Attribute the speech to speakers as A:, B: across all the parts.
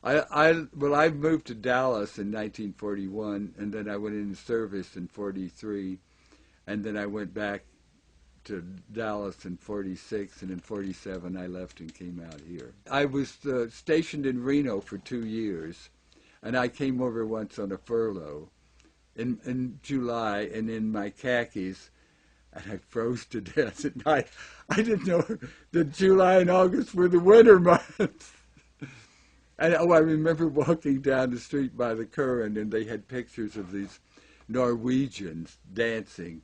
A: Well, I moved to Dallas in 1941, and then I went into service in 43, and then I went back to Dallas in 46, and in 47 I left and came out here. I was stationed in Reno for 2 years, and I came over once on a furlough in July, and in my khakis, and I froze to death at night. I didn't know that July and August were the winter months. And I remember walking down the street by the current, and they had pictures of these Norwegians dancing,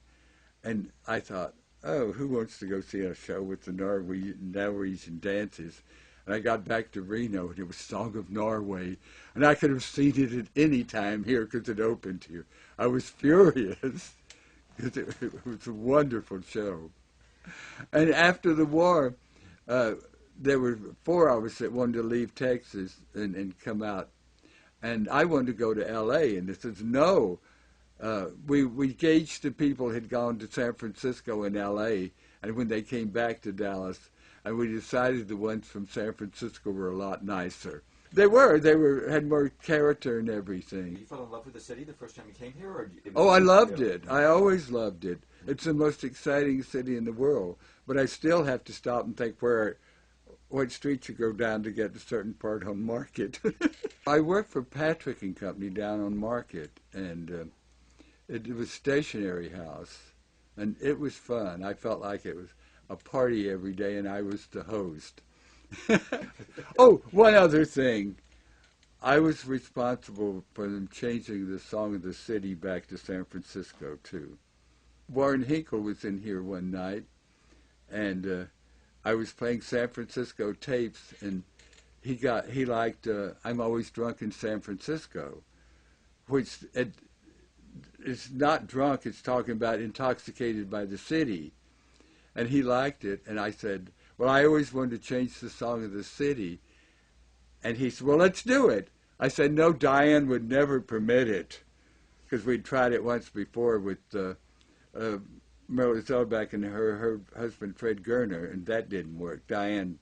A: and I thought, oh, who wants to go see a show with the Norwegian dances? And I got back to Reno, and it was Song of Norway, and I could have seen it at any time here because it opened here. I was furious because it was a wonderful show. And after the war, there were 4 of us that wanted to leave Texas and come out. And I wanted to go to L.A., and they said, no. We gauged the people had gone to San Francisco and L.A., and when they came back to Dallas, and we decided the ones from San Francisco were a lot nicer. They had more character and everything.
B: You fell in love with the city the first time you came here?
A: Oh, I loved it. I always loved it. It's the most exciting city in the world. But I still have to stop and think what street you go down to get to a certain part on Market. I worked for Patrick and Company down on Market, and it was a stationery house, and it was fun. I felt like it was a party every day, and I was the host. Oh, one other thing. I was responsible for them changing the Song of the City back to San Francisco, too. Warren Hinkle was in here one night, and I was playing San Francisco tapes, and he liked I'm Always Drunk in San Francisco, which it's not drunk, it's talking about intoxicated by the city. And he liked it, and I said, well, I always wanted to change the Song of the City. And he said, well, let's do it. I said, no, Diane would never permit it, because we'd tried it once before with Merle Zellback and her husband, Fred Gerner, and that didn't work. Diane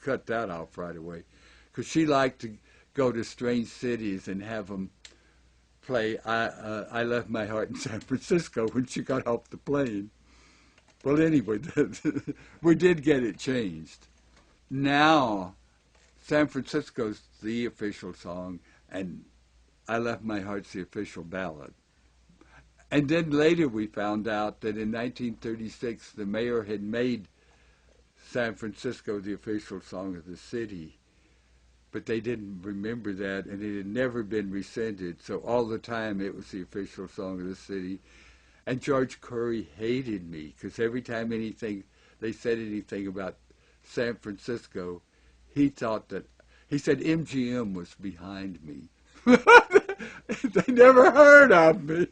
A: cut that off right away, because she liked to go to strange cities and have them play I Left My Heart in San Francisco when she got off the plane. Well, anyway, we did get it changed. Now, San Francisco's the official song, and I Left My Heart's the official ballad. And then later we found out that in 1936 the mayor had made San Francisco the official song of the city, but they didn't remember that, and it had never been rescinded, so all the time it was the official song of the city. And George Curry hated me, because every time they said anything about San Francisco, he said MGM was behind me. They never heard of me.